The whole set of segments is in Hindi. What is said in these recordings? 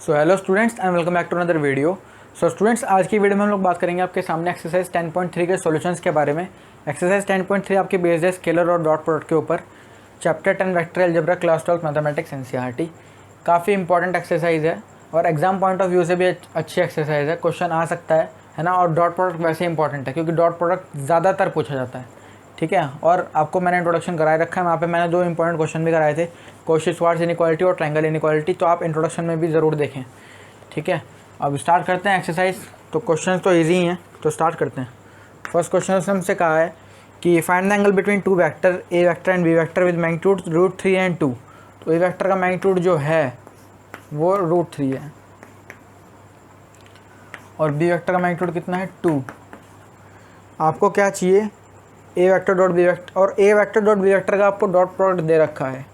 So hello students and welcome back to another video. So students, आज की वीडियो में हम लोग बात करेंगे आपके सामने एक्सरसाइज 10.3 के सॉल्यूशंस के बारे में। एक्सरसाइज 10.3 आपके बेस्ड है स्केलर और डॉट प्रोडक्ट के ऊपर। Chapter 10 vector algebra class 12 mathematics NCERT. काफ़ी इंपॉर्टेंट एक्सरसाइज है और एग्जाम पॉइंट ऑफ व्यू से भी अच्छी एक्सरसाइज है। क्वेश्चन आ सकता है ना। और डॉट प्रोडक्ट वैसे इंपॉर्टेंट है क्योंकि डॉट प्रोडक्ट ज़्यादातर पूछा जाता है, ठीक है। और आपको मैंने इंट्रोडक्शन कराए रखा है, वहाँ पे मैंने दो इंपॉर्टेंट क्वेश्चन भी कराए थे, कॉची-श्वार्ट्ज इनइक्वालिटी और ट्रायंगल इनइक्वालिटी, तो आप इंट्रोडक्शन में भी ज़रूर देखें, ठीक है। अब स्टार्ट करते हैं एक्सरसाइज। तो क्वेश्चन तो इजी हैं, तो स्टार्ट करते हैं। फर्स्ट क्वेश्चन उसने हमसे कहा है कि find the angle between two vector a vector and b vector with magnitude √3 and 2। तो ए वेक्टर का मैग्नीट्यूड जो है वो √3 है और बी वेक्टर का मैग्नीट्यूड कितना है 2। आपको क्या चाहिए, ए वेक्टर डॉट बी वेक्टर, और A vector dot B vector का आपको डॉट प्रोडक्ट दे रखा है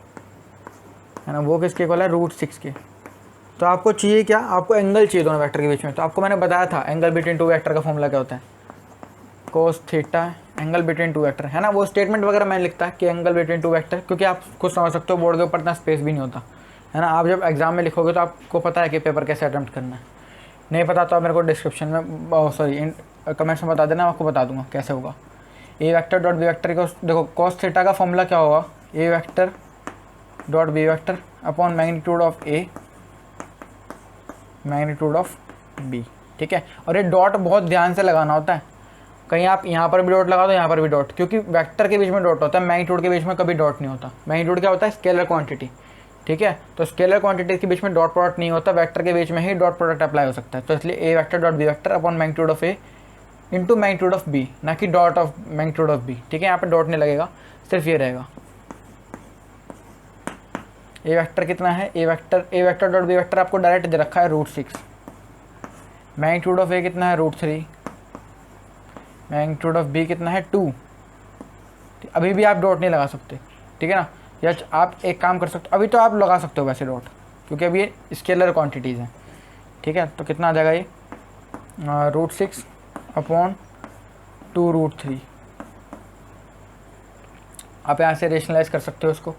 ना। वो किसके इक्वल है, √6 के। तो आपको चाहिए क्या, आपको एंगल चाहिए दोनों वेक्टर के बीच में। तो आपको मैंने बताया था एंगल बिटवीन टू वेक्टर का फॉर्मूला क्या होता है, cos theta angle between two vector, है ना। वो स्टेटमेंट वगैरह मैंने लिखता है कि एंगल बिटवीन टू वेक्टर, क्योंकि आप खुद समझ सकते हो बोर्ड के ऊपर इतना स्पेस भी नहीं होता, है ना। आप जब एग्जाम में लिखोगे तो आपको पता है कि पेपर कैसे अटेम्प्ट करना है। नहीं पता तो आप मेरे को डिस्क्रिप्शन में कमेंट्स में बता देना, आपको बता दूंगा कैसे होगा। A vector dot B vector को देखो, कॉस थीटा का फॉर्मूला क्या होगा, A vector dot B vector upon magnitude of A magnitude of B, ठीक है। और ये डॉट बहुत ध्यान से लगाना होता है, कहीं आप यहाँ पर भी डॉट लगा दो, यहाँ पर भी डॉट, क्योंकि वेक्टर के बीच में डॉट होता है, मैग्नीट्यूड के बीच में कभी डॉट नहीं होता। मैग्नीट्यूड क्या होता है, स्केलर क्वांटिटी, ठीक है। तो स्केलर क्वांटिटी के बीच में डॉट प्रोडक्ट नहीं होता, वेक्टर के बीच में ही डॉट प्रोडक्ट अप्लाई हो सकता है। तो इसलिए A vector dot B vector upon magnitude of A into magnitude of B, ना कि dot of magnitude of B, ठीक है। यहाँ पर डॉट नहीं लगेगा, सिर्फ ये रहेगा। ए वेक्टर कितना है, a vector dot B vector आपको डायरेक्ट दे रखा है √6। मैग्नीट्यूड ऑफ ए कितना है, √3। मैग्नीट्यूड ऑफ बी कितना है 2। अभी भी आप डॉट नहीं लगा सकते, ठीक है ना। या आप एक काम कर सकते हो, अभी तो आप लगा सकते हो वैसे डॉट, क्योंकि अभी ये स्केलर क्वांटिटीज़ हैं, ठीक है। तो कितना आ जाएगा ये, √6 अपॉन 2√3। आप यहाँ से रेशनलाइज कर सकते हो इसको,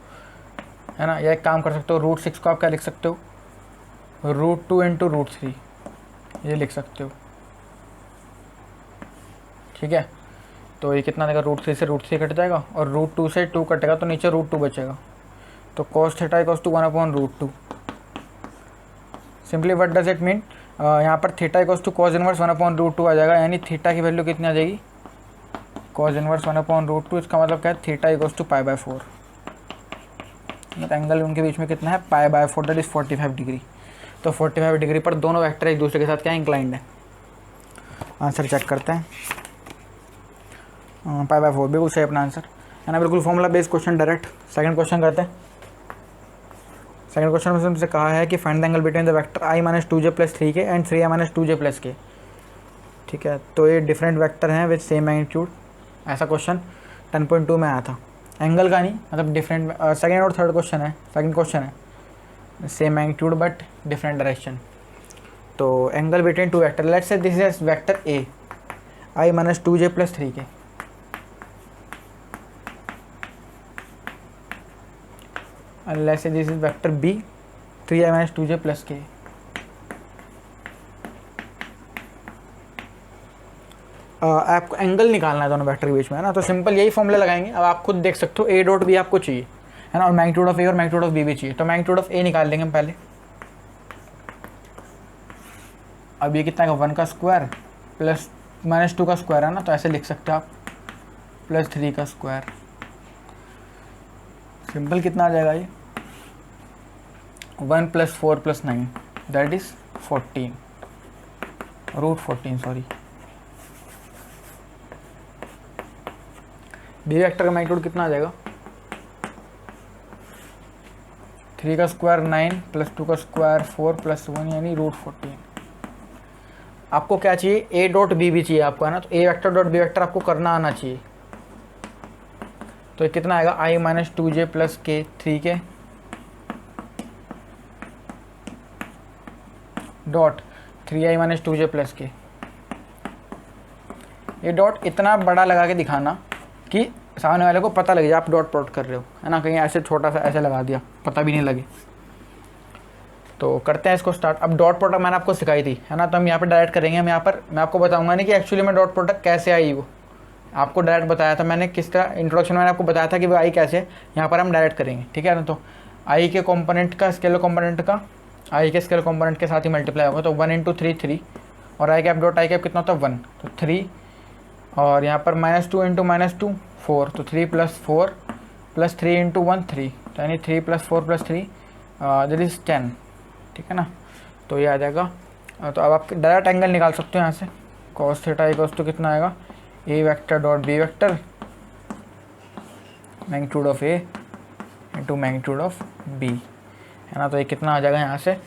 है ना। या एक काम कर सकते हो, √6 को आप क्या लिख सकते हो, √2 इंटू √3, ये लिख सकते हो, ठीक है। तो ये कितना देगा, √3 से √3 कट जाएगा और √2 से 2 कटेगा तो नीचे √2 बचेगा। तो cos theta equals to 1/√2। Simply what does it mean, यहाँ पर theta equals to cos inverse 1/√2 आ जाएगा, यानी थीटा की वैल्यू कितनी आ जाएगी, cos इनवर्स 1/√2। इसका मतलब क्या है, थीटा इक्वल्स टू π/4। एंगल उनके बीच में कितना है, π/4, दैट इज 45 डिग्री। तो 45 डिग्री पर दोनों वेक्टर एक दूसरे के साथ क्या इंक्लाइंड है। आंसर चेक करते हैं, π/4 बिल्कुल सही अपना आंसर, है ना। बिल्कुल formula based question direct. Second question करते हैं। सेकंड क्वेश्चन में हमसे कहा है कि find the angle between the vector i-2j + 3k and 3i-2j + k, ठीक है। तो ये डिफरेंट वेक्टर हैं विद सेम मैग्नीट्यूड। ऐसा क्वेश्चन 10.2 में आया था, एंगल का नहीं, मतलब डिफरेंट। सेकंड और थर्ड क्वेश्चन है, सेकंड क्वेश्चन है same magnitude but different direction. तो angle between two vector, let's say this is vector A i-2j + 3k, and let's say this is vector b 3i-2j + k। आपको एंगल निकालना है दोनों वेक्टर के बीच में, है ना। तो सिंपल यही फॉर्मूला लगाएंगे। अब आप खुद देख सकते हो ए डॉट बी आपको चाहिए, है ना, और मैग्नीट्यूड ऑफ ए और मैग्नीट्यूड ऑफ बी भी चाहिए। तो मैग्नीट्यूड ऑफ ए निकाल लेंगे हम पहले। अब ये कितना है, 1 का स्क्वायर प्लस -2 का स्क्वायर, है ना। तो ऐसे लिख सकते हो आप, +3 का स्क्वायर। सिंपल कितना आ जाएगा ये, 1 + 4 + 9 that is 14, √14 sorry. B vector का मैग्नीट्यूड कितना आ जाएगा, 3 का स्क्वायर 9 + 2 का स्क्वायर 4 + 1 यानी √14। आपको क्या चाहिए, ए डॉट बी भी चाहिए आपको, है ना। तो ए वेक्टर डॉट बी वेक्टर आपको करना आना चाहिए। तो ये कितना आएगा, i-2j + k 3k dot 3i-2j + k। ये डॉट इतना बड़ा लगा के दिखाना कि सामने वाले को पता लगे आप डॉट प्लॉट कर रहे हो, है ना। कहीं ऐसे छोटा सा ऐसे लगा दिया, पता भी नहीं लगे। तो करते हैं इसको स्टार्ट। अब डॉट प्रोडक्ट मैंने आपको सिखाई थी, है ना, तो हम यहाँ पर डायरेक्ट करेंगे। हम यहाँ पर मैं आपको बताऊंगा नहीं कि एक्चुअली में डॉट प्रोडक्ट कैसे आई, वो आपको डायरेक्ट बताया था मैंने, किस तरह इंट्रोडक्शन में मैंने आपको बताया था कि वो आई कैसे है। यहाँ पर हम डायरेक्ट करेंगे, ठीक है ना। तो आई के कंपोनेंट का स्केलर कंपोनेंट का आई के स्केलर कंपोनेंट के साथ ही मल्टीप्लाई होगा, तो 1 इंटू 3 3, और आई कैप डॉट आई कैप कितना होता है 1, तो 3, और यहाँ पर -2 इंटू -2 4, तो 3 + 4 + 3 इंटू 1 3, तो यानी 3 + 4 + 3 दैट इज़ 10, ठीक है ना। तो ये आ जाएगा। तो अब आप डायरेक्ट एंगल निकाल सकते हो यहाँ से, cos थीटा इक्वल्स टू कितना आएगा, A vector dot B vector magnitude of A into magnitude of B, है ना। तो ये कितना आ जाएगा यहाँ से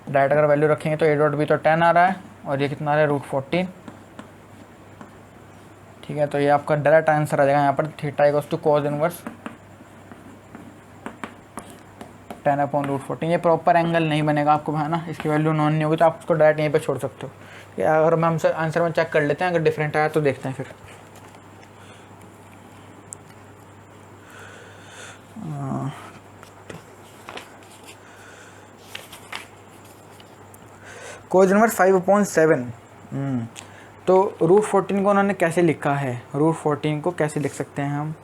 डायरेक्ट अगर वैल्यू रखेंगे, तो ए डॉट बी तो 10 आ रहा है, और ये कितना आ रहा है √14, ठीक है। तो ये आपका डायरेक्ट आंसर आ जाएगा यहाँ पर, theta equals to cos inverse 10/√14। ये प्रॉपर एंगल नहीं बनेगा आपको, है ना, इसकी वैल्यू नॉन नहीं होगी, तो आप उसको डायरेक्ट यहीं पे छोड़ सकते हो। या अगर हम आंसर में चेक कर लेते हैं, अगर डिफरेंट आया तो देखते हैं फिर। cos inverse 5/7। तो √14 को उन्होंने कैसे लिखा है, √14 को कैसे लिख सकते हैं हम,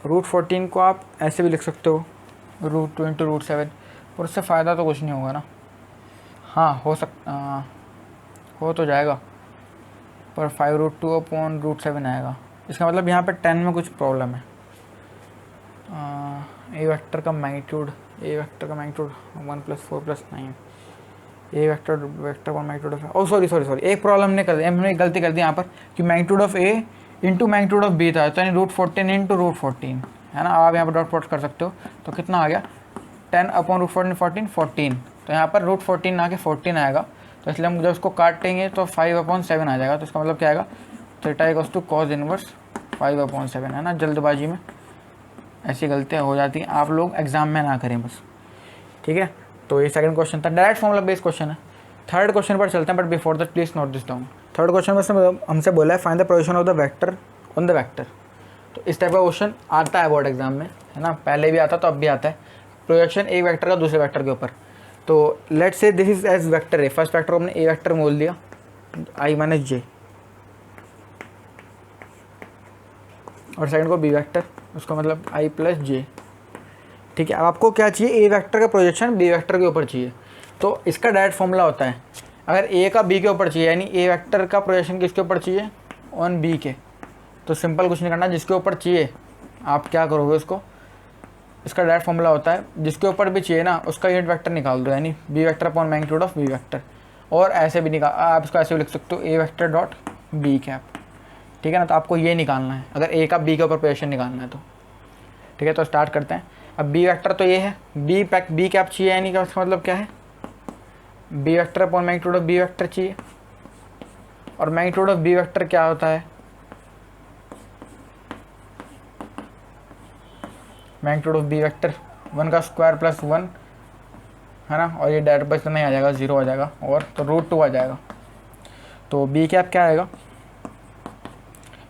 √14 को आप ऐसे भी लिख सकते हो, √2 इंटू √7, और उससे फ़ायदा तो कुछ नहीं होगा ना। हाँ हो तो जाएगा, पर 5√2/√7 आएगा। इसका मतलब यहाँ पर 10 में कुछ प्रॉब्लम है। ए वेक्टर का मैग्नीट्यूड 1 + 4 + 9, ए वेक्टर का मैग्नीट्यूड ऑफ, ओ सॉरी एक प्रॉब्लम हमने गलती कर दी यहाँ पर, कि magnitude of A into magnitude of b था, तो यानी √14 इंटू √14, है ना। आप यहाँ पर डॉट प्रोडक्ट कर सकते हो, तो कितना आ गया 10/√14 14, तो यहाँ पर √14 ना के 14 आएगा, तो इसलिए हम जब उसको काटेंगे तो 5/7 आ जाएगा। तो इसका मतलब क्या आएगा, theta equals to cos inverse 5/7, है ना। जल्दबाजी में ऐसी गलतियाँ हो जाती हैं, आप लोग एग्जाम में ना करें बस, ठीक है। तो ये सेकंड क्वेश्चन था, डायरेक्ट फॉर्मूला बेस्ड क्वेश्चन है। थर्ड क्वेश्चन पर चलते हैं, but before that please note this down. Third question में उसने हमसे बोला है find the projection of the vector on the vector. तो इस टाइप का क्वेश्चन आता है बोर्ड एग्जाम में, है ना, पहले भी आता तो अब भी आता है। प्रोजेक्शन एक वेक्टर का दूसरे वेक्टर के ऊपर। तो let's say this is as vector a, first vector को हमने ए वेक्टर बोल दिया i - j, और सेकंड को बी वेक्टर, उसका मतलब i + j, ठीक है। अब आपको क्या चाहिए, ए वेक्टर का प्रोजेक्शन बी वेक्टर के ऊपर चाहिए। तो इसका डायरेक्ट फॉर्मूला होता है, अगर ए का बी के ऊपर चाहिए, यानी ए वेक्टर का प्रोजेक्शन किसके ऊपर चाहिए, ऑन बी के, तो सिंपल कुछ नहीं करना, जिसके ऊपर चाहिए आप क्या करोगे उसको, इसका डायरेक्ट फॉर्मूला होता है, जिसके ऊपर भी चाहिए ना उसका यूनिट वेक्टर निकाल दो, यानी b vector upon magnitude of B vector. और ऐसे भी निकाल, आप इसको ऐसे भी लिख सकते हो, ए वेक्टर डॉट बी कैप, ठीक है ना। तो आपको ये निकालना है, अगर ए का बी के ऊपर प्रोजेक्शन निकालना है तो, ठीक है। तो स्टार्ट करते हैं। अब बी वेक्टर तो ये है, बी कैप चाहिए, यानी कि उसका मतलब क्या है, b vector upon magnitude of B vector चाहिए। और मैग्नीट्यूड ऑफ बी वेक्टर क्या होता है, मैग्नीट्यूड ऑफ बी वेक्टर 1 का स्क्वायर + 1, है ना, और ये डायरेक्ट बस नहीं आ जाएगा, 0 आ जाएगा, और तो √2 आ जाएगा। तो बी कैप क्या आएगा,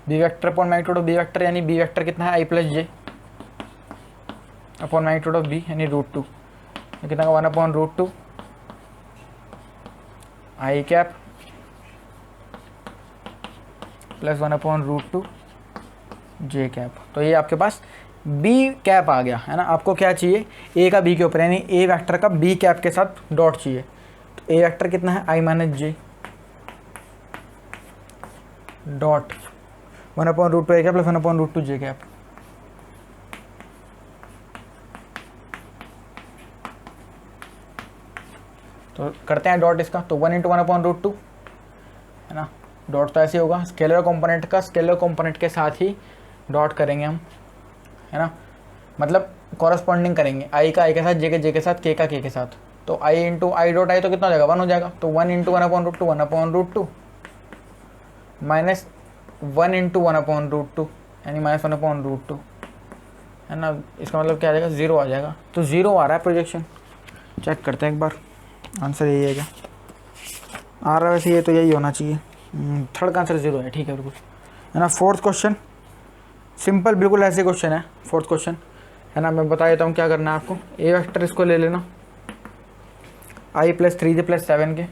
b vector upon magnitude of B vector, यानी बी वेक्टर कितना है i + j upon magnitude of b, यानी √2, कितना का 1/√2 i कैप + 1/√2 j कैप। तो ये आपके पास बी कैप आ गया, है ना। आपको क्या चाहिए, ए का बी के ऊपर, यानी ए वेक्टर का बी कैप के साथ डॉट चाहिए। तो ए वेक्टर कितना है i - j dot 1/√2 a cap + 1/√2 j cap. तो करते हैं डॉट इसका, तो 1 × 1/√2, है ना। डॉट तो ऐसे होगा, स्केलर कंपोनेंट का स्केलर कंपोनेंट के साथ ही डॉट करेंगे हम, है ना, मतलब कॉरस्पॉन्डिंग करेंगे, आई का आई के साथ, जे के साथ, के का के साथ। तो आई इंटू आई डॉट आई तो कितना हो जाएगा, 1 हो जाएगा। तो 1 × 1/√2 1/√2 माइनस 1 × 1/√2, यानी -1/√2, है ना। इसका मतलब क्या आ जाएगा, 0 आ जाएगा। तो 0 आ रहा है प्रोजेक्शन। चेक करते हैं एक बार, आंसर यही है क्या, आ रहा है वैसे, ये तो यही होना चाहिए। थर्ड का आंसर 0 है, ठीक है बिल्कुल, है ना। फोर्थ क्वेश्चन सिंपल बिल्कुल ऐसे क्वेश्चन है, फोर्थ क्वेश्चन, है ना। मैं बता देता हूँ क्या करना है आपको, ए वेक्टर इसको ले लेना, i प्लस 3j प्लस 7 के,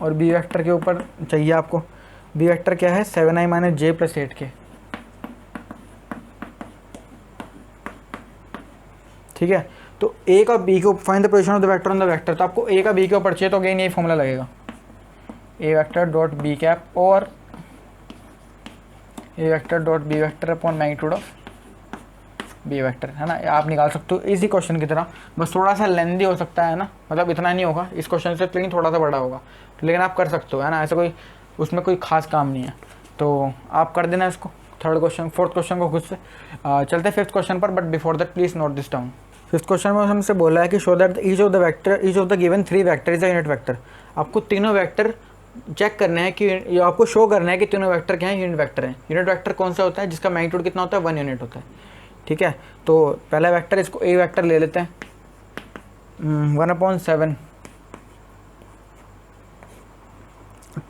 और बी वेक्टर के ऊपर चाहिए आपको, बी वेक्टर क्या है 7i माइनस जे प्लस 8 के। ठीक है, तो ए का बी के find the position of the vector on the vector, तो आपको ए का बी के ऊपर चाहिए तो अगेन ये फॉर्मूला लगेगा, A vector dot B cap और A vector dot B vector upon magnitude of B vector, है ना। आप निकाल सकते हो इसी क्वेश्चन की तरह, बस थोड़ा सा लेंदी हो सकता है ना, मतलब इतना नहीं होगा इस क्वेश्चन से, लेकिन थोड़ा सा बड़ा होगा, लेकिन आप कर सकते हो, है ना। ऐसा कोई उसमें कोई खास काम नहीं है, तो आप कर देना इसको। थर्ड क्वेश्चन, फोर्थ क्वेश्चन को खुद से चलते हैं फिफ्थ क्वेश्चन पर, but before that please note this down. Fifth question में हमसे बोला है कि show that each of the given 3 vector is a unit vector. आपको तीनों वेक्टर चेक करना है कि आपको शो करना है कि तीनों वेक्टर क्या है, यूनिट वेक्टर है। यूनिट वेक्टर कौन सा होता है, जिसका मैग्नीट्यूड कितना होता है, 1 यूनिट होता है। ठीक है, तो पहला वेक्टर, इसको ए वेक्टर ले लेते हैं, 1/7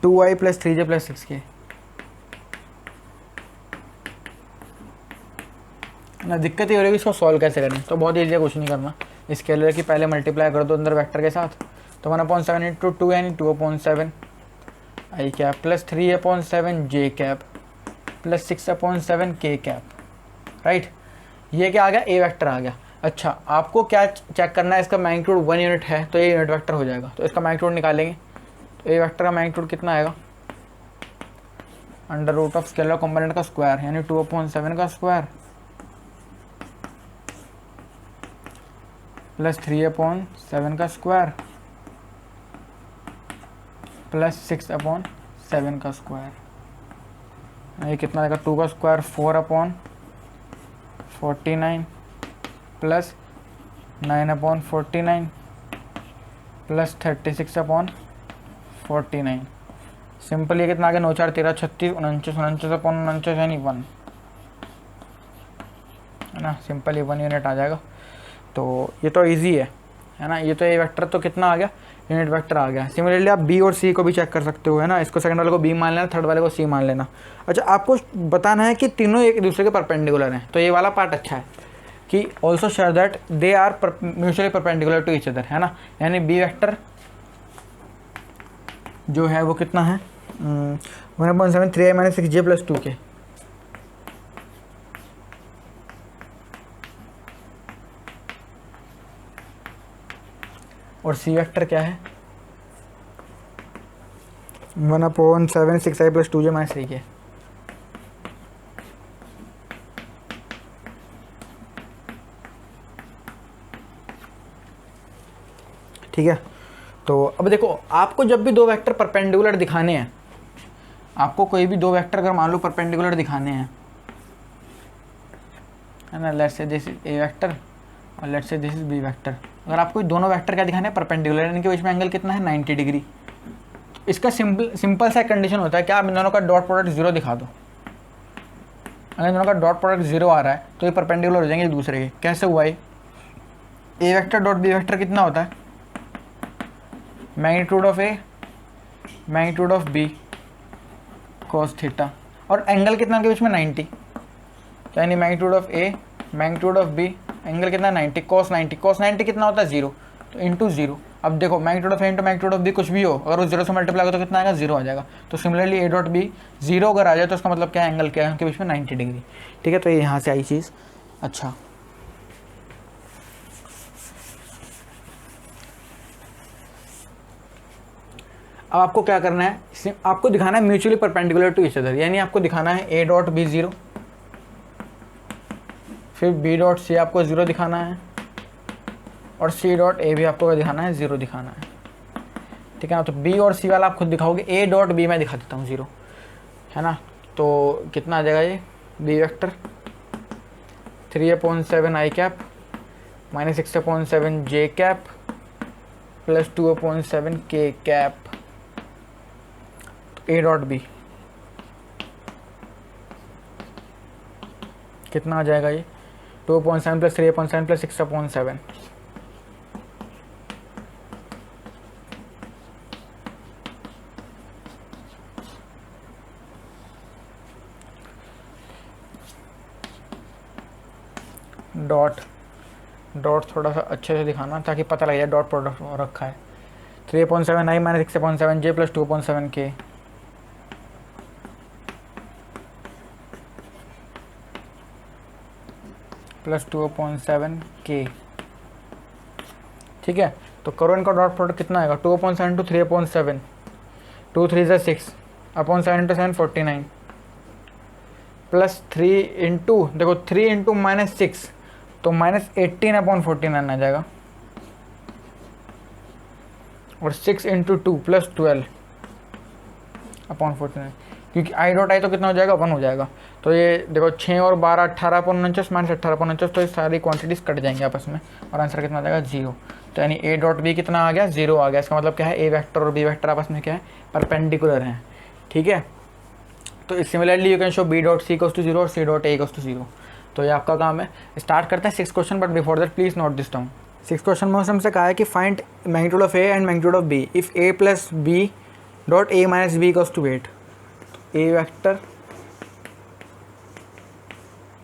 2i प्लस 3j प्लस 6 के ना। दिक्कत ये हो रही है इसको सॉल्व कैसे करें, तो बहुत ईजी है, कुछ नहीं करना। स्केलर की पहले मल्टीप्लाई कर दो अंदर वेक्टर के साथ, तो 1/7 इंटू 2 यानी 2/7 आई कैप प्लस 3/7 जे कैप प्लस 6/7 के कैप, राइट। ये क्या आ गया, ए वेक्टर आ गया। अच्छा, आपको क्या चेक करना है, इसका मैग्नीट्यूड 1 यूनिट है तो ये यूनिट वेक्टर हो जाएगा, तो इसका मैग्नीट्यूड निकालेंगे। तो ए वेक्टर का मैग्नीट्यूड कितना आएगा, under root of scalar component का स्क्वायर यानी 2/7 का स्क्वायर प्लस 3/7 का स्क्वायर प्लस 6/7 का स्क्वायर। ये कितना आएगा, 2 का स्क्वायर 4/49 प्लस 9/49 प्लस 36/49। सिंपल ये कितना आ गया, 9 4 13 36 29 29/49 यानी 1, है ना। सिंपल ये 1 यूनिट आ जाएगा, तो ये तो इजी है ना। ये तो ए वेक्टर तो कितना आ गया, यूनिट वेक्टर आ गया। सिमिलरली आप बी और सी को भी चेक कर सकते हो, है ना। इसको सेकंड वाले को बी मान लेना, थर्ड वाले को सी मान लेना। अच्छा, आपको बताना है कि तीनों एक दूसरे के परपेंडिकुलर हैं, तो ये वाला पार्ट अच्छा है कि also share that they are mutually perpendicular to each other, है ना। यानी बी वेक्टर जो है वो कितना है, 1/7 3i माइनस 6j प्लस 2 के, और सी वेक्टर क्या है 1/7 6i प्लस 2j माइनस 3 के। ठीक है, तो अब देखो, आपको जब भी दो वेक्टर परपेंडिकुलर दिखाने हैं, आपको कोई भी दो वेक्टर अगर मान लो परपेंडिकुलर दिखाने हैं, है ना, let's say this is A vector और let's say this is B vector. अगर आपको दोनों वेक्टर क्या दिखाने हैं, परपेंडिकुलर, इनके बीच में एंगल कितना है 90 डिग्री। इसका सिंपल सा कंडीशन होता है कि आप इन दोनों का डॉट प्रोडक्ट 0 दिखा दो। अगर इन दोनों का डॉट प्रोडक्ट 0 आ रहा है तो ये परपेंडिकुलर हो जाएंगे एक दूसरे के। कैसे हुआ ये, a vector dot B vector कितना होता है, magnitude of A magnitude of b cos theta, और एंगल कितना के बीच में 90, यानी magnitude of A magnitude of b, angle कितना 90 कॉस 90, कॉस 90 कितना होता है 0, तो इंटू 0। अब देखो magnitude of A into magnitude of b कुछ भी हो, अगर वो 0 से मल्टीप्लाई हो तो कितना आएगा 0 आ जाएगा। तो सिमिलरली ए डॉट बी 0 अगर आ जाए तो उसका मतलब क्या है, एंगल क्या है उनके बीच में 90 डिग्री। ठीक है, तो ये यहाँ से आई चीज़। अच्छा, अब आपको क्या करना है, आपको दिखाना है mutually perpendicular to each other, यानी आपको दिखाना है ए डॉट बी 0, फिर बी डॉट सी आपको 0 दिखाना है, और सी डॉट ए भी आपको दिखाना है 0 दिखाना है। ठीक है ना, तो बी और सी वाला आप खुद दिखाओगे, ए डॉट बी मैं दिखा देता हूँ 0, है ना। तो कितना आ जाएगा ये, बी वेक्टर 3/7 आई कैप माइनस 6/7 जे कैप प्लस 2/7 के कैप, ए डॉट बी कितना आ जाएगा ये 2/7 प्लस 3/7 प्लस 6/7। डॉट डॉट थोड़ा सा अच्छे से दिखाना ताकि पता लग जाए डॉट प्रोडक्ट रखा है। 3/7 i minus 6/7 j plus 2/7 k plus 2/7 k। ठीक है, तो करो इनका डॉट प्रोडक्ट कितना आएगा 2/7 टू 3/7, 2 3 ज़ा 6 अपॉन 7 इंटू 7 49 प्लस 3 इंटू देखो 3 इंटू माइनस 6 तो माइनस 18/49 आ जाएगा और 6 इंटू 2 प्लस 12/49 क्योंकि आई डॉट आई तो कितना हो जाएगा 1 हो जाएगा। तो ये देखो 6 और 12 18/49 माइनस 18/49 तो ये सारी क्वांटिटीज कट जाएंगे आपस में और आंसर कितना आ जाएगा 0। तो यानी ए डॉट बी कितना आ गया 0 आ गया। इसका मतलब क्या है ए वेक्टर और बी वेक्टर आपस में क्या है परपेंडिकुलर हैं। ठीक है, तो similarly you can show b dot c equals to 0 और c dot a equals to 0। तो ये आपका काम है। स्टार्ट करते हैं 6 question, but before that please note this down. 6 question में हमसे कहा है कि find magnitude of a and magnitude of b if a plus b dot a minus b equals to 8। A vector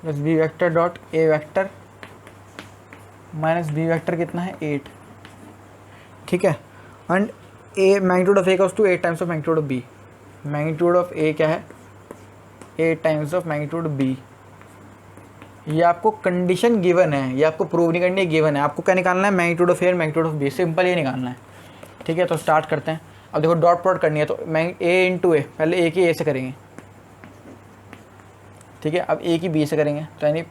plus b vector dot a vector minus b vector कितना है 8। ठीक है, and a magnitude of a equals to 8 times of magnitude of b. Magnitude of ए क्या है 8 टाइम्स ऑफ मैग्नीट्यूड बी। ये आपको कंडीशन गिवन है, ये आपको प्रूव नहीं करनी है, गिवन है। आपको क्या निकालना है magnitude of a and magnitude of b, simple ये निकालना है। ठीक है, तो स्टार्ट करते हैं। अब देखो डॉट प्रोडक्ट करनी है तो ए इंटू ए, पहले ए की ए से करेंगे। ठीक है, अब ए की बी से करेंगे तो यानी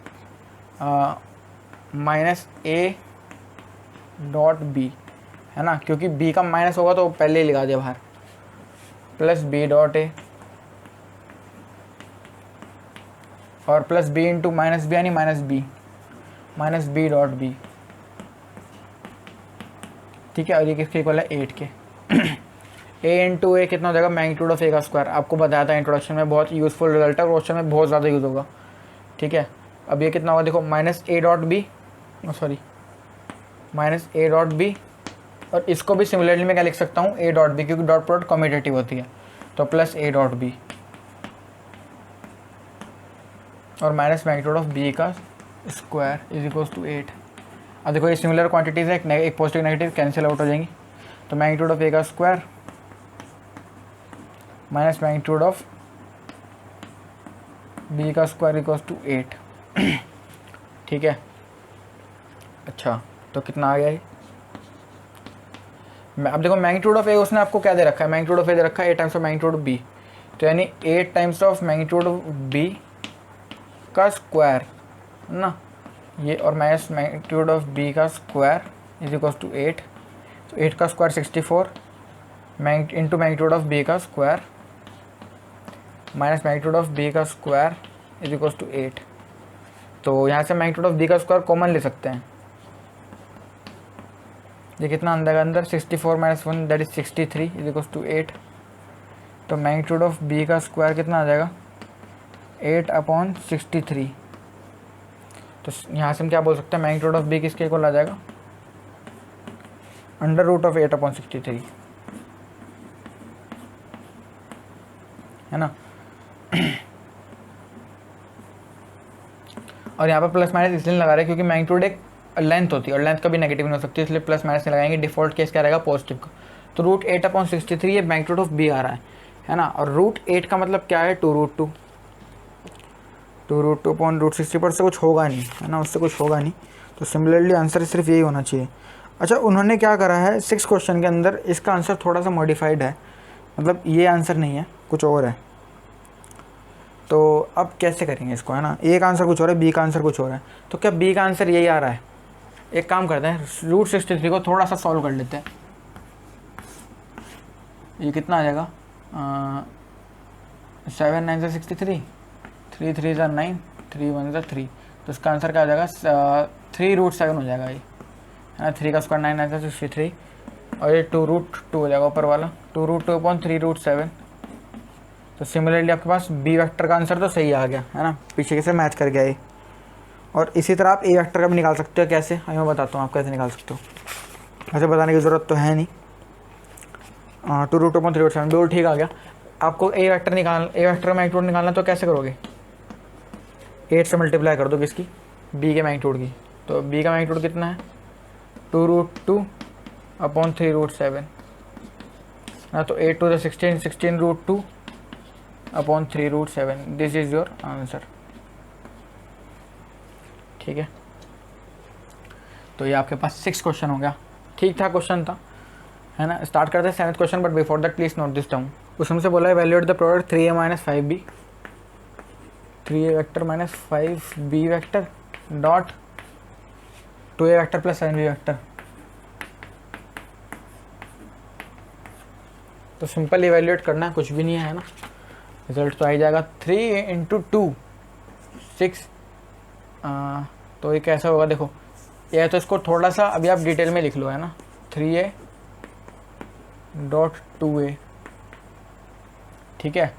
माइनस ए डॉट बी है ना, क्योंकि बी का माइनस होगा तो पहले ही लगा दिया बाहर, प्लस बी डॉट ए और plus b into minus b यानी माइनस बी डॉट बी। ठीक है, और ये किसके इक्वल है 8 के। ए इंटू ए कितना हो जाएगा मैग्नीट्यूड ऑफ ए का स्क्वायर। आपको बताया था इंट्रोडक्शन में, बहुत यूजफुल रिजल्ट है, क्वेश्चन में बहुत ज़्यादा यूज़ होगा। ठीक है, अब ये कितना होगा देखो minus a dot b, sorry minus a dot b, और इसको भी सिमिलरली मैं क्या लिख सकता हूँ ए डॉट बी, क्योंकि डॉट प्रोडक्ट कम्यूटेटिव होती है। तो प्लस ए डॉट बी और माइनस मैग्नीट्यूड ऑफ बी का स्क्वायर इज इक्वल्स टू 8। अब देखो ये सिमिलर क्वांटिटीज़ है, एक पॉजिटिव नेगेटिव कैंसिल आउट हो जाएंगी। तो मैग्नीट्यूड ऑफ ए का square minus magnitude of B का स्क्वायर इक्वल्स टू 8। ठीक है, अच्छा तो कितना आ गया ये। अब देखो मैग्नीट्यूड ऑफ ए उसने आपको क्या दे रखा है, मैग्नीट्यूड ऑफ ए दे रखा है 8 times of magnitude of B, तो यानी 8 times of magnitude of B का स्क्वायर है ना ये, और माइनस मैग्नीट्यूड ऑफ बी का स्क्वायर इज इक्वल्स टू 8। तो 8 का square 64 into magnitude of B का square minus magnitude of B का स्क्वायर इज इक्वल्स टू 8। तो यहाँ से मैग्नीट्यूड ऑफ बी का स्क्वायर कॉमन ले सकते हैं। ये कितना अंदर का अंदर 64 minus 1 that is 63 is equals to 8। तो मैग्नीट्यूड ऑफ बी का स्क्वायर कितना आ जाएगा 8/63। तो यहाँ से हम क्या बोल सकते हैं मैग्नीट्यूड ऑफ बी किसके इक्वल आ जाएगा अंडर रूट ऑफ 8/63 है ना। और यहाँ पर प्लस माइनस इसलिए लगा रहे हैं क्योंकि मैग्नीट्यूड एक लेंथ होती है और लेंथ कभी नेगेटिव नहीं हो सकती, इसलिए प्लस माइनस नहीं लगाएंगे। डिफॉल्ट केस क्या रहेगा पॉजिटिव का। तो रूट 8/63 ये मैग्नीट्यूड ऑफ बी आ रहा है ना। और रूट 8 का मतलब क्या है 2√2, 2√2 अपॉन √60 पर से कुछ होगा नहीं है ना, उससे कुछ होगा नहीं। तो सिमिलरली आंसर सिर्फ यही होना चाहिए। अच्छा उन्होंने क्या करा है 6 क्वेश्चन के अंदर, इसका आंसर थोड़ा सा मॉडिफाइड है, मतलब ये आंसर नहीं है कुछ और है। तो अब कैसे करेंगे इसको है ना, ए का आंसर कुछ और है बी का आंसर कुछ और है। तो क्या बी का आंसर यही आ रहा है, एक काम करते हैं √63 को थोड़ा सा सॉल्व कर लेते हैं। ये कितना आ जाएगा 7 9 ज़ा 63, 3 3 ज़ा 9, 3 1 ज़ा 3। तो इसका आंसर क्या आ जाएगा 3√7 हो जाएगा ये है ना। 3 का स्क्वायर 9 9 ज़ा 63 और ये 2√2 हो जाएगा ऊपर वाला 2√2 अपॉन 3√7। तो सिमिलरली आपके पास बी वेक्टर का आंसर तो सही आ गया है ना, पीछे कैसे मैच कर गया ये। और इसी तरह आप ए वेक्टर का भी निकाल सकते हो। कैसे अभी मैं बताता हूँ आप कैसे निकाल सकते हो, ऐसे बताने की ज़रूरत तो है नहीं। 2√2 अपॉन 3√7 बिल्कुल ठीक आ गया। आपको ए वेक्टर मैग्नीट्यूड निकालना तो कैसे करोगे 8 से मल्टीप्लाई कर दो किसकी बी के मैग्नीट्यूड की, तो b का मैग्नीट्यूड कितना है 2√2/3√7 ना, तो 8 to the 16 16√2/3√7 this is your answer. ठीक है, तो ये आपके पास 6 क्वेश्चन हो गया। ठीक ठाक क्वेश्चन था, है ना। स्टार्ट करते हैं 7th question, but before that please note this down. उसमें से बोला है valuate the product 3a - 5b 3a vector minus 5b vector dot 2a vector plus 7b vector. तो सिंपल इवेल्यूएट करना है, कुछ भी नहीं है ना। रिजल्ट तो आ ही जाएगा 3 × 2 6। तो ये कैसा होगा, देखो ये तो इसको थोड़ा सा अभी आप डिटेल में लिख लो, है ना। 3a.2a, ठीक है।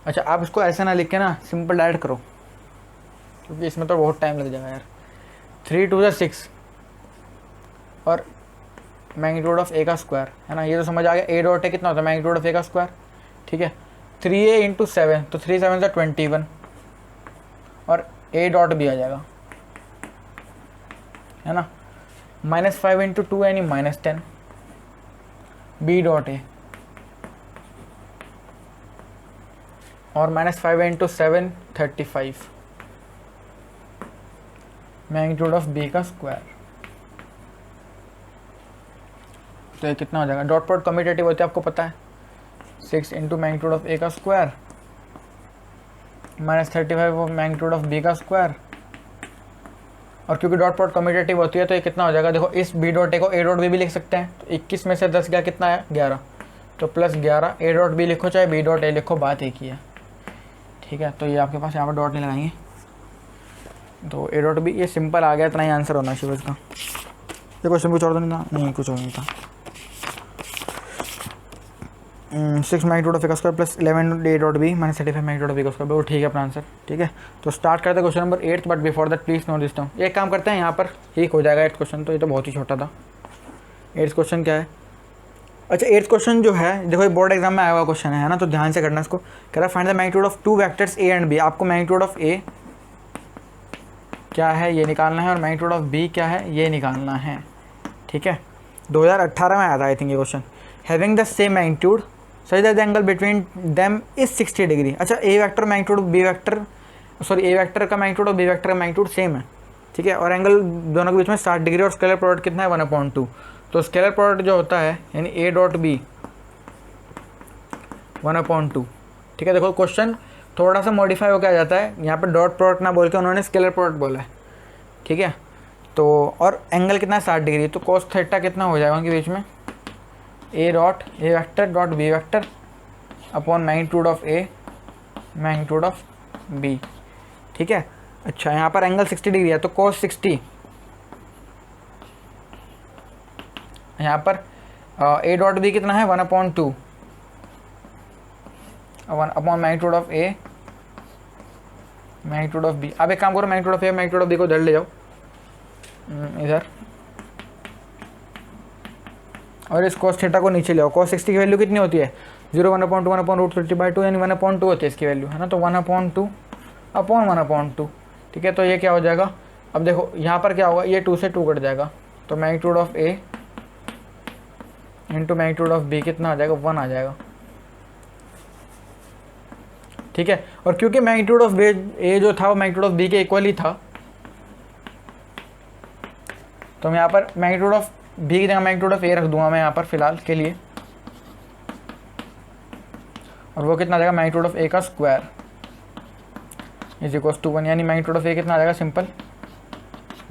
अच्छा, आप इसको ऐसे ना लिख के ना सिंपल डायरेक्ट करो, क्योंकि इसमें तो बहुत टाइम लग जाएगा यार। 3 to the 6 और मैग्नीट्यूड ऑफ a का स्क्वायर, है ना। ये तो समझ आ गया। a डॉट a कितना होता है मैग्नीट्यूड ऑफ a का स्क्वायर, ठीक है। 3a × 7, तो 3 7 से 21 और a डॉट भी आ जाएगा, है ना। -5 × 2 यानी -10 b डॉट a और -5 × 7 35 मैग्नीट्यूड ऑफ b का स्क्वायर। तो ये कितना हो जाएगा, डॉट प्रोडक्ट कम्यूटेटिव होते हैं आपको पता है। 6 × मैग्नीट्यूड ऑफ a का स्क्वायर -35 मैग्नीट्यूड ऑफ b का स्क्वायर। और क्योंकि डॉट प्रोडक्ट कम्यूटेटिव होती है तो ये कितना हो जाएगा, देखो इस b डॉट a को a डॉट b भी लिख सकते हैं। तो 21 में से 10 गया, कितना है 11, तो +11 a डॉट b लिखो चाहे b डॉट a लिखो, बात एक ही है, ठीक है। तो ये आपके पास यहाँ पर डॉट नहीं लगाएंगे, तो a डॉट b ये सिंपल आ गया, इतना ही आंसर होना चाहिए इसका। ये क्वेश्चन कुछ और तो नहीं था, नहीं कुछ और नहीं था। 6 मैग्नीट्यूड ऑफ a का square plus 11 a dot b minus 35 magnitude of b का स्क्वायर, वो ठीक है अपना आंसर, ठीक है। तो स्टार्ट करते हैं question number 8, but before that please note this down. एक काम करते हैं, यहाँ पर ठीक हो जाएगा 8th क्वेश्चन, तो ये तो बहुत ही छोटा था। 8th क्वेश्चन क्या है, अच्छा 8th क्वेश्चन जो है, देखो ये बोर्ड एग्जाम में आया हुआ क्वेश्चन है ना, तो ध्यान से करना इसको। कह रहा है find the magnitude of 2 vectors a and b। आपको मैग्नीट्यूड ऑफ a क्या है ये निकालना है और मैग्नीट्यूड ऑफ b क्या है ये निकालना है, ठीक है। 2018 में आया था आई थिंक ये question. Having the same magnitude such that the angle between them is 60 degree. अच्छा, a vector magnitude b vector, sorry a vector का मैग्नीट्यूड और b वेक्टर का मैग्नीट्यूड सेम है, ठीक है। और एंगल दोनों के बीच में 60 डिग्री और स्केलर प्रोडक्ट कितना है 1/2। तो स्केलर प्रोडक्ट जो होता है यानी a डॉट b 1/2, ठीक है। देखो क्वेश्चन थोड़ा सा मॉडिफाई होकर आ जाता है, यहाँ पर डॉट प्रोडक्ट ना बोल के उन्होंने स्केलर प्रोडक्ट बोला है, ठीक है। तो और एंगल कितना है 60 डिग्री, तो cos थीटा कितना हो जाएगा उनके बीच में, a dot a vector dot b vector upon magnitude of a magnitude of b, ठीक है। अच्छा, यहाँ पर एंगल 60 डिग्री है तो cos 60, यहाँ पर a डॉट b कितना है 1/2 upon magnitude of a magnitude of b। अब एक काम करो, magnitude of a magnitude of b को इधर ले जाओ, इधर, और इस cos थीटा को नीचे ले आओ। cos 60 की वैल्यू कितनी होती है 0 1/2 1/√30/2 यानी 1/2 होती है इसकी वैल्यू, है ना। तो 1/2 अपॉन 1/2, ठीक है। तो ये क्या हो जाएगा, अब देखो यहाँ पर क्या होगा, ये 2 से 2 कट जाएगा, तो magnitude of a into magnitude of b कितना आ जाएगा 1 आ जाएगा, ठीक है। और क्योंकि मैग्नीट्यूड ऑफ a जो था वो मैग्नीट्यूड ऑफ b के इक्वल ही था, तो मैं यहाँ पर मैग्नीट्यूड ऑफ b की जगह मैग्नीट्यूड ऑफ a रख दूंगा मैं यहाँ पर फिलहाल के लिए, और वो कितना आ जाएगा मैग्नीट्यूड ऑफ a का स्क्वायर इज इक्वल टू 1, यानी मैग्नीट्यूड ऑफ a कितना आ जाएगा सिंपल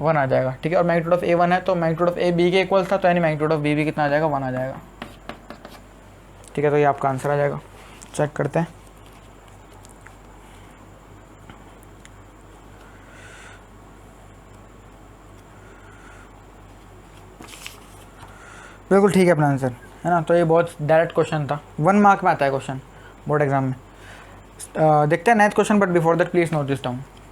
1 आ जाएगा, ठीक है। और मैग्नीट्यूड ऑफ a 1 है तो मैग्नीट्यूड ऑफ a b के इक्वल था, तो यानी मैग्नीट्यूड ऑफ b भी कितना आ जाएगा 1 आ जाएगा, ठीक है। तो ये आपका आंसर आ जाएगा। चेक करते हैं, बिल्कुल ठीक है अपना आंसर, है ना। तो ये बहुत डायरेक्ट क्वेश्चन था, 1 मार्क में आता है क्वेश्चन बोर्ड एग्जाम में। देखते हैं 9th question, but before that please note this down.